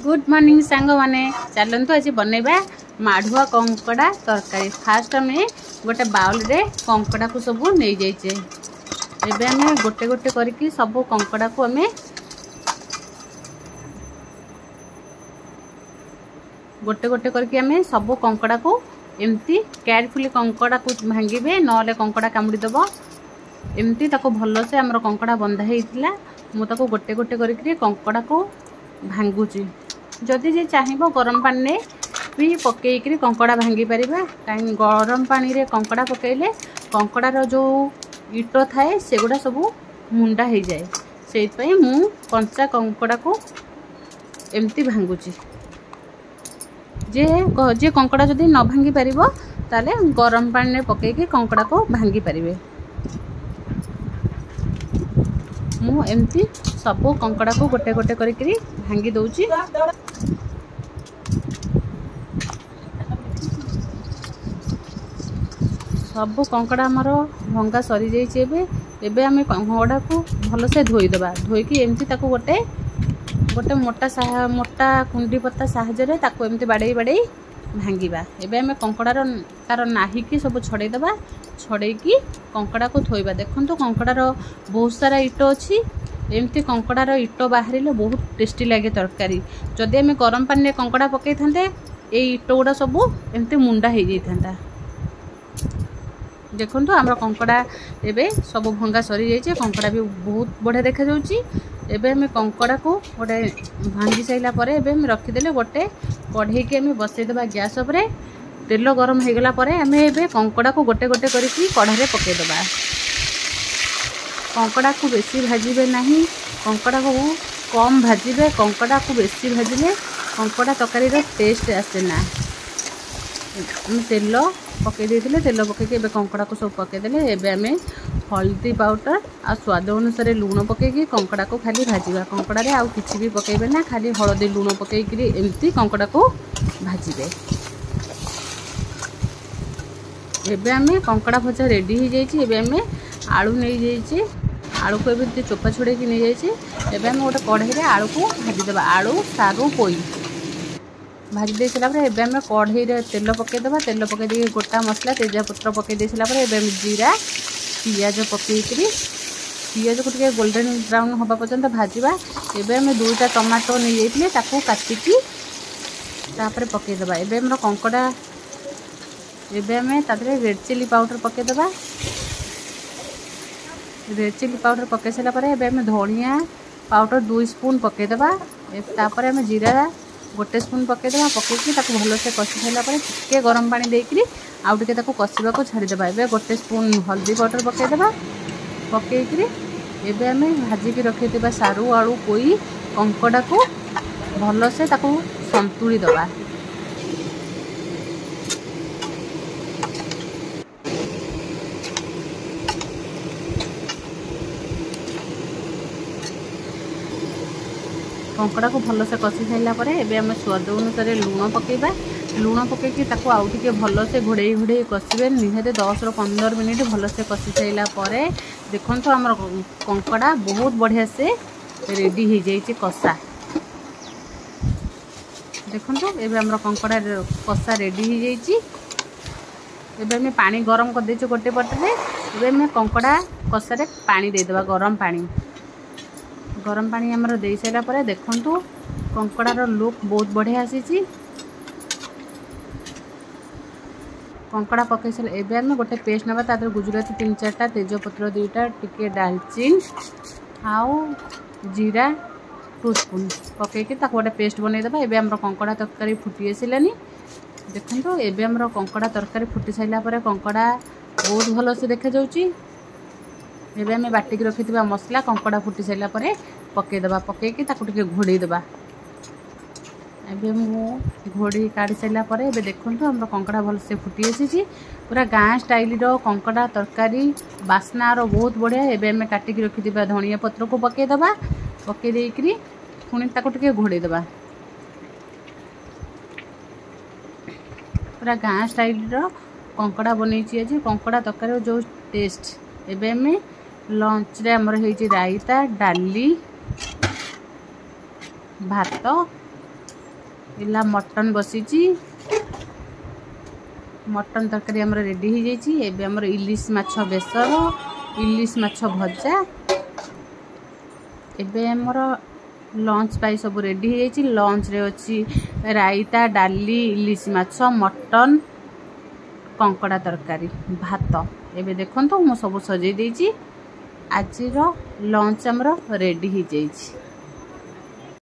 Good morning सांग माने चलतु आज बनैबा माढ़ुआ कंकड़ा तरकारी। फास्ट आम गोटे बाउल रे कंकड़ा को सब नहीं जाइए। एबे आम गोटे गोटे करके सब कंकड़ा को आम गोटे गोटे करके आम सब कंकड़ा को एमती केयरफुली कंकड़ा को भांगे ना कंकड़ा कामुड़ीदेव। एमती ताको भल से आमर कंकड़ा बंधा होता मुझे गोटे गोटे करके कंकड़ा को भांगुची। जदि जे चाहिए गरम पानी भी पकईकरी कंकड़ा भांगी पार। कहीं गरम पानी रे कंकड़ा पकईले कंकड़ार जो इट थाए सेगुड़ा सब मुंडा हो जाए। से मु कंचा कंकड़ा को एमती भांगुची। जे जे कंकड़ा जदि न भांगी पार ताले गरम पानी रे पकईकरी कंकड़ा को भांगी पारे। मु एमती सब कंकड़ा को गोटे गोटे करके भांगी दउची। सब कंकड़ा आमर भंगा सरी जाइए। एबे आम कंकड़ा को भल से धोईदेवा। धोईकी एमती ताको गोटे गोटे मोटा कुंडी पत्ता साहाय्य ताको एमती बाड़े बाड़े भांगिबा। एबे आम कंकड़ार तार नाहीकी सब छड़ेदेवा। छड़ेकी कंकड़ा को थोइबा। देखंतु कंकड़ार बहुत सारा इट अच्छी। एमती कंकड़ार इट बाहर बहुत टेस्टी लगे तरकारी। जदि आम गरम पानी रे कंकड़ा पकई थांते ए इट गुड़ा सब एमती मुंडा हो जाता। देखंतु आमर कंकड़ा एबे सब भंगा सरी जाइए। कंकड़ा भी बहुत बढ़िया देखा जाउची। एबे आम कंकड़ा को गोटे भांगी साइला परे एबे आम रखीदेले गोटे कढ़ई के आम बसईदेवा गैस उपरे। तेल गरम हो गला परे आम एबे कंकड़ा को गोटे गोटे करके कढ़ाई पकईदेवा। कंकड़ा को बेसी भाजिबे नहीं, कंकड़ा को कम भाजिबे। कंकड़ा को बेसी भाजिले कंकड़ा तरकारी टेस्ट आसे ना। तेल पकई देथिले। तेल पकईके एबे कंकड़ा को सब पकईदेले। एबे आम हल्दी पाउडर आ स्वाद अनुसार लुण पकईकी कंकड़ा को खाली भाजिबा। कंकड़ा रे आउ किछि भी पकईबे ना, खाली हळदी लुण पकईकी एमती कंकड़ा को भाजिबे। एबे आम कंकड़ा भजा रेडी हो जाइए। एबे आम आलू नहीं जाइए। आलू को एबे चोपा छोड़े नहीं जाइए। एबे आम गोटे कढ़ई रे आलू को भाजीदेवा। आलू सारू पोई भाजी दे सारा पर एबे आम कढ़ई रे तेल पकईदेवा। तेल पकई दे गोटा मसला तेजपत्र पकई दे सारा पर एबे आम जीरा पियाज पकईकरी पियाज को टिके गोल्डन ब्राउन होबा पर्यंत भाजीबा। एबे आम दुईटा टमाटो नहीं जाइए ताकू काटिकी तापर पकईदेवा। एबे आम कंकड़ा एबे आम तादरे रेड चिली पाउडर पकईदेवा। रेड चिली पाउडर पकई सारा पर एबे आम धनिया पाउडर 2 स्पून पकईदेवा। तापर आम जीरा गोटे स्पून पकईदेवा। पकईकी ताकू भल से कषि सारा पर टिके गरम पानी देकरी आउ टिके ताकू कषिबा को छाड़ीदेवा। एबे गोटे स्पून हल्दी पाउडर पकईदेवा। पकईकरी एबे आम भाजिकी रखीदेवा सारू आलू पोई कंकड़ा को भल से ताकू संतुली देवा। कंकड़ा को भल से कषि सारा पर एबे आम स्वाद अनुसार लुण पकईबा। लुण पकईकी ताकू आउ टिके भल से घोड़े घोड़े कषिबे। निहाती 10 ରୁ 15 मिनिट भल से कषि सारा पर देखंतु आमर कंकड़ा बहुत बढ़िया से रेडी हो जाइए कषा। देखंतु एबे आमर कंकड़ा कषा रेडी हो जाइए। एबे आम पानी गरम कर देछु गोटे पटरे। एबे आम कंकड़ा कषा रे पानी देदेवा। गरम पानी आमर दे सारा पर देखंतु कंकड़ार लुक बहुत बढ़िया आसी। कंकड़ा पकई सारे एबे आम गोटे पेस्ट नवा। तादर गुजराती 3-4टा तेजपत्र 2टा टिके डालचीन आउ जीरा 2 स्पून पकईकी ताको गोटे पेस्ट बनईदेवा। एबे आमर कंकड़ा तरकारी फुटी आसिलानी। देखंतु एबे आमर कंकड़ा तरकारी फुटी साइला पर कंकड़ा बहुत भल से देखा जाउची। एबे आम बाटिकी रखिथिबा मसला कंकड़ा फुटी साइला पर पकईदेवा। पकईकी ताको टिके घोड़ेदेवा। एबे मु घोड़ी काढ़ी साइला पर एबे देखंतु हमर कंकड़ा भल से फुटी आसी। पूरा गाँ स्टाइल रो कंकड़ा तरकारी बास्ना रो बहुत बढ़िया। एबे आम काटिकी रखिथिबा धनिया पत्र को पकईदेवा। पकई देइकरी पुणी ताको टिके घोड़ेदेवा। पूरा गाँ स्टाइल रो कंकड़ा बनईची। आज कंकड़ा तरकारी जो टेस्ट। एबे आम लंच रे हमर हेची रायता डाली भात इला मटन बसीची मटन तरकारी हमर रेडी हो जाइए। एबे हमर इलिश माछ बेसर इलिश माछ भजा एबे हमर लंच पाई सब रेडी हो जाइए। लंच रे अच्छी रायता डाली इलिश माछ मटन कंकड़ा तरकारी भात एबे देखो मु सब सजे देइची। आज लंच हमर रेडी हो जाइए।